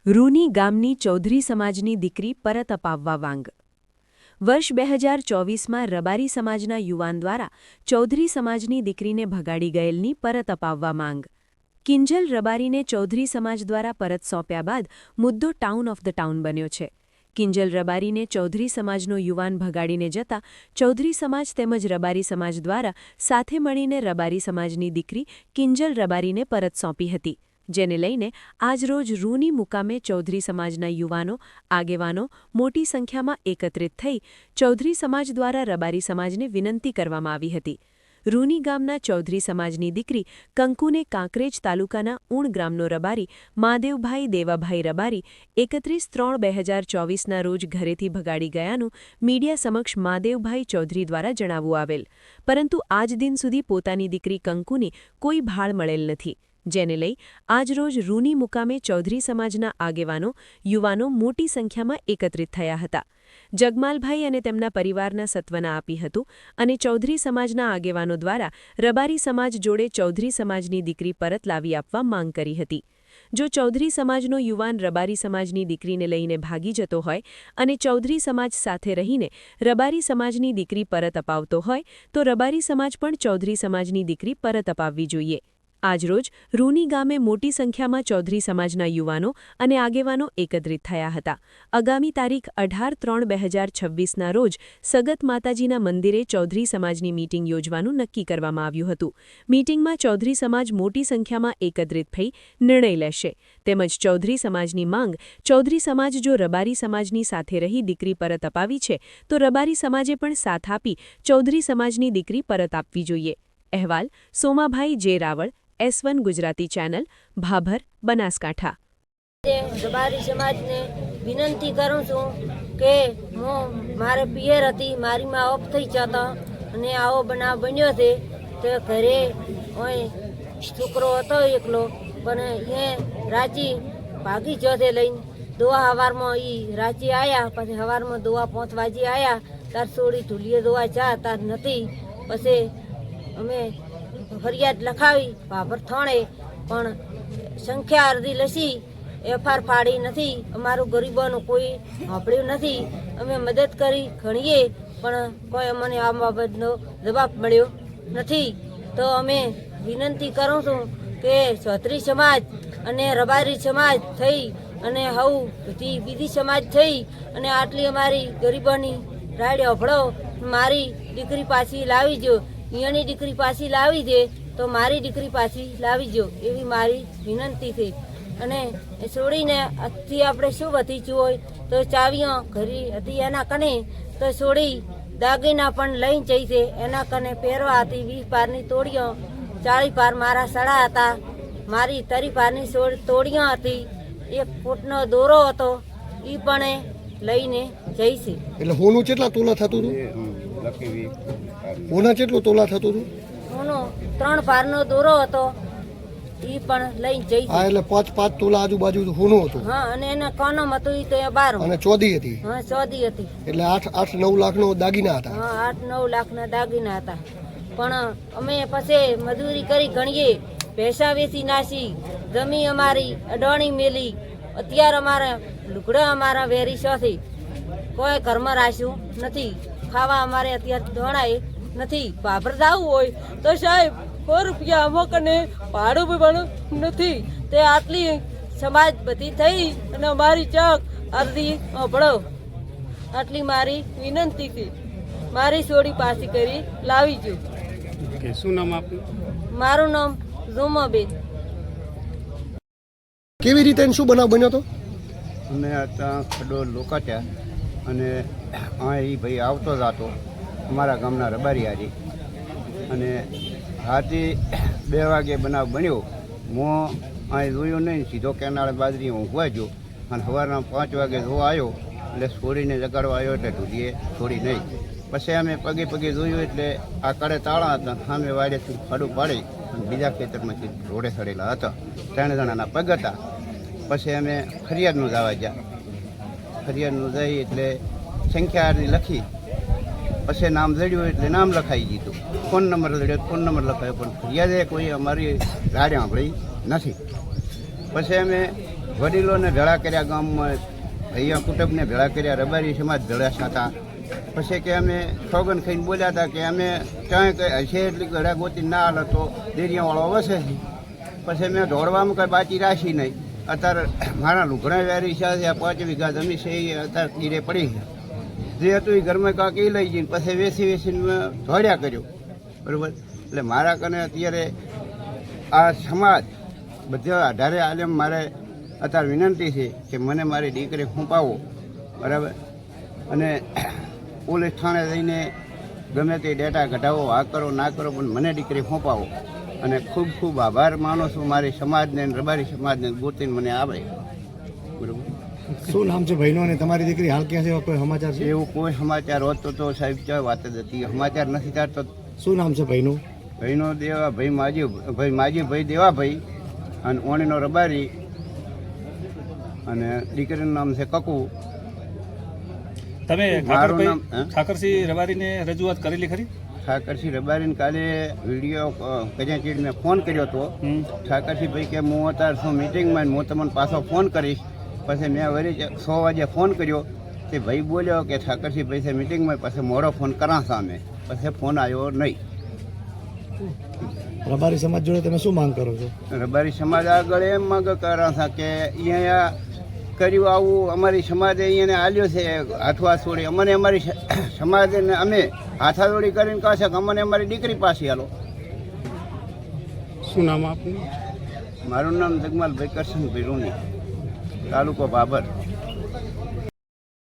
રૂની ગામની ચૌધરી સમાજની દીકરી પરત અપાવવા માંગ વર્ષ 2024માં રબારી સમાજના યુવાન દ્વારા ચૌધરી સમાજની દીકરીને ભગાડી ગયેલની પરત અપાવવા માંગ કિંજલ રબારીને ચૌધરી સમાજ દ્વારા પરત સોંપ્યા બાદ મુદ્દો ટાઉન ઓફ ધ ટાઉન બન્યો છે. કિંજલ રબારીને ચૌધરી સમાજનો યુવાન ભગાડીને જતા ચૌધરી સમાજ તેમજ રબારી સમાજ દ્વારા સાથે મળીને રબારી સમાજની દીકરી કિંજલ રબારીને પરત સોંપી હતી, જેને લઈને આજરોજ રૂની મુકામે ચૌધરી સમાજના યુવાનો આગેવાનો મોટી સંખ્યામાં એકત્રિત થઈ ચૌધરી સમાજ દ્વારા રબારી સમાજને વિનંતી કરવામાં આવી હતી. રૂની ગામના ચૌધરી સમાજની દીકરી કંકુને કાંકરેજ તાલુકાના ઉણ ગ્રામનો રબારી મહાદેવભાઈ દેવાભાઈ રબારી 31/3/2024ના રોજ ઘરેથી ભગાડી ગયાનું મીડિયા સમક્ષ મહાદેવભાઈ ચૌધરી દ્વારા જણાવવું આવેલ, પરંતુ આજ દિન સુધી પોતાની દીકરી કંકુની કોઈ ભાળ મળેલ નથી, જેને લઈ આજરોજ રૂની મુકામે ચૌધરી સમાજના આગેવાનો યુવાનો મોટી સંખ્યામાં એકત્રિત થયા હતા. જગમાલભાઈ અને તેમના પરિવારના સત્વના આપી હતું અને ચૌધરી સમાજના આગેવાનો દ્વારા રબારી સમાજ જોડે ચૌધરી સમાજની દીકરી પરત લાવી આપવા માંગ કરી હતી. જો ચૌધરી સમાજનો યુવાન રબારી સમાજની દીકરીને લઈને ભાગી જતો હોય અને ચૌધરી સમાજ સાથે રહીને રબારી સમાજની દીકરી પરત અપાવતો હોય તો રબારી સમાજ પણ ચૌધરી સમાજની દીકરી પરત અપાવવી જોઈએ. આજરોજ રૂની ગામે મોટી સંખ્યામાં ચૌધરી સમાજના યુવાનો અને આગેવાનો એકત્રિત થયા હતા. આગામી તારીખ 18/3/2026ના રોજ સગત માતાજીના મંદિરે ચૌધરી સમાજની મીટિંગ યોજવાનું નક્કી કરવામાં આવ્યું હતું. મીટિંગમાં ચૌધરી સમાજ મોટી સંખ્યામાં એકત્રિત થઈ નિર્ણય લેશે, તેમજ ચૌધરી સમાજની માંગ ચૌધરી સમાજ જો રબારી સમાજની સાથે રહી દીકરી પરત અપાવી છે તો રબારી સમાજે પણ સાથ આપી ચૌધરી સમાજની દીકરી પરત આપવી જોઈએ. અહેવાલ સોમાભાઈ જે રાવળ, S1 ગુજરાતી ચેનલ, ભાભર, બનાસકાંઠા. રબારી સમાજને વિનંતી કરું છું કે હું મારે પિયર હતી, મારી માં ઓફ થઈ જતા અને આવો બનાવ બન્યો છે તો ઘરે છોકરો હતો એકલો, પણ એ રાંચી ભાગી જોતે લઈને દોવા હવારમાં રાંચી આવ્યા, પછી હવારમાં દોવા 5 વાગે આવ્યા તાર સોડી ઢુલીએ દોવા જા તાર નથી. પછી અમે ફરિયાદ લખાવી ભાભર થાણે, પણ સંખ્યા અરજી લસી FR ફાડી નથી. અમારું ગરીબોનું કોઈ સાંભળ્યું નથી. અમે મદદ કરી ઘણીએ, પણ કોઈ અમને આ બાબતનો જવાબ મળ્યો નથી. તો અમે વિનંતી કરું છું કે ચૌધરી સમાજ અને રબારી સમાજ થઈ અને બધી બીજી સમાજ થઈ અને આટલી અમારી ગરીબોની રાડ અભળો મારી દીકરી પાછી લાવી જો, અહીંયાની દીકરી પાછી લાવી દે તો મારી દીકરી પાછી લાવી જો, એવી મારી વિનંતી છે. અને છોડીને આજથી આપણે શું વધી હોય તો ચાવીઓ ઘરી હતી એના કને, તો છોડી દાગીના પણ લઈને જઈ છે એના કને પહેરવા હતી. 20 પારની તોડીઓ, 40 પાર મારા સડા હતા, મારી 30 પારની તોડીઓ હતી, 1 ફૂટનો દોરો હતો, એ પણ લઈને જઈ છે. એટલે હોનું કેટલા તોલા થતું હતું? હોના કેટલું તોલા થતું હતું? હોનો 3 પારનો દોરો હતો, એ પણ લઈને જઈ છે. એટલે 5 તોલા આજુબાજુ હોનું હતું. હા, અને એના કોનમ હતું એ તો 12 અને ચોદી હતી. હા, ચોદી હતી. એટલે 8-9 લાખનો દાગીના હતા. હા, 8-9 લાખના દાગીના હતા. પણ અમે પછી મજૂરી કરી ઘણીએ, ભેંસા વેચી નાસી, જમી અમારી અડોણી મેલી, અત્યારે અમારા લુગડા અમારા વેરી શોથી, કોઈ ઘરમાં રાખ્યું નથી. ખાવા અમારે અત્યારે ધોણાય નથી. ભાભર જવું હોય તો સાહેબ 100 રૂપિયા અમોકને ભાડું બી પણ નથી. તે આટલી સમાજ બધી થઈ અને અમારી ચક અરજી અભળો, આટલી મારી વિનંતી હતી. મારી છોડી પાછી કરી લાવી જો. શું નામ આપનું? મારું નામ ઝુમાબેન. કેવી રીતે શું બનાવ બન્યો હતો? અમે ત્યાં ખડો લોકાચ્યા અને એ ભાઈ આવતો જતો અમારા ગામના રબારી હારી, અને રાતે 2 વાગે બનાવ બન્યો. હું અહીં જોયું નહીં, સીધો કેનાળે બાજરી ઊંઘવા ગયો અને સવારના 5 વાગે જોવા આવ્યો એટલે છોડીને જગાડવા આવ્યો એટલે ઢૂંઢીએ છોડી નહીં. પછી અમે પગે જોયું એટલે આ કડે તાળા હતા, સામે વાડેથી ખાડું પાડી અને બીજા ખેતરમાંથી રોડે ચડેલા હતા. 3 જણાના પગ હતા. પછી અમે ફરિયાદનું જવા ગયા. ફરિયાદનું જઈ એટલે સંખ્યા લખી, પછી નામ જડ્યું એટલે નામ લખાઈ દીધું, ફોન નંબર જડ્યો ફોન નંબર લખાયો, પણ ફરિયાદે કોઈ અમારી રાડે સાંભળી નથી. પછી અમે વડીલોને ભેળા કર્યા, ગામમાં ભૈયા કુટુંબને ભેળા કર્યા, રબારી સમાજ ભેળા હતા. પછી કે અમે સોગન ખાઈને બોલ્યા હતા કે અમે ક્યાંય કંઈ હશે એટલી ગળા ગોતી ના હાલે તો દેરિયાવાળો વસે છે. પછી મેં દોડવામાં કંઈ બાકી રાખી નહીં. અત્યારે મારા લુગડા વેરી છે, આ 5 વીઘા જમીન છે એ અત્યારે ગીરે પડી છે. જે હતું એ ઘરમાં કાંક એ લઈ જઈને પછી વેચીને મેં દોડ્યા કર્યો, બરાબર. એટલે મારા કને અત્યારે આ સમાજ બધા આધારે આલેમ મારે અત્યારે વિનંતી છે કે મને મારી દીકરી ખૂંપાવો, બરાબર. અને પોલીસ થાણે જઈને ગમે તે ડેટા કઢાવો, આ કરો ના કરો, પણ મને દીકરી ખૂંપાવો. અને ખૂબ ખૂબ આભાર માનું છું મારી સમાજને, રબારી સમાજને ગોતીને મને આવે, બરાબર. શું નામ છે ભાઈનો અને તમારી દીકરી હાલ ક્યાં છે, એવા કોઈ સમાચાર છે? એવું કોઈ સમાચાર હોત તો સાહેબ ક્યાં વાત જ હતી. સમાચાર નથી થતો. શું નામ છે ભાઈનું? ભાઈનો દેવાભાઈ માજીભાઈ દેવાભાઈ, અને ઓણીનો રબારી, અને દીકરીનું નામ છે કકુ. તમે મારું નામ ઠાકરસિંહ રબારીને રજૂઆત કરેલી ખરી? ઠાકરસિંહ રબારીને કાલે વિડીયો કજાચીડ મેં ફોન કર્યો હતો. ઠાકરસિંહ ભાઈ કે હું અત્યારે શું મિટિંગમાં, હું તમને પાછો ફોન કરીશ. પછી મેં વળી 6 વાગે ફોન કર્યો, તે ભાઈ બોલ્યો કે ઠાકરસિંહ ભાઈ છે મિટિંગમાં, પછી મોડો ફોન કરા સામે, પછી ફોન આવ્યો નહીં. રબારી સમાજ જોડે તમે શું માંગ કરો છો? રબારી સમાજ આગળ એમ માંગ કરા હતા કે અહીંયા કર્યું આવું, અમારી સમાજે અહીંયાને આલ્યો છે હાથવા છોડી, અમને અમારી સમાજને અમે હાથાદોડી કરીને કહે છે કે અમને અમારી દીકરી પાસે આલો. શું નામ આપનું? મારું નામ જગમાલભાઈ કરશનભાઈ રૂની, તાલુકો બાબર.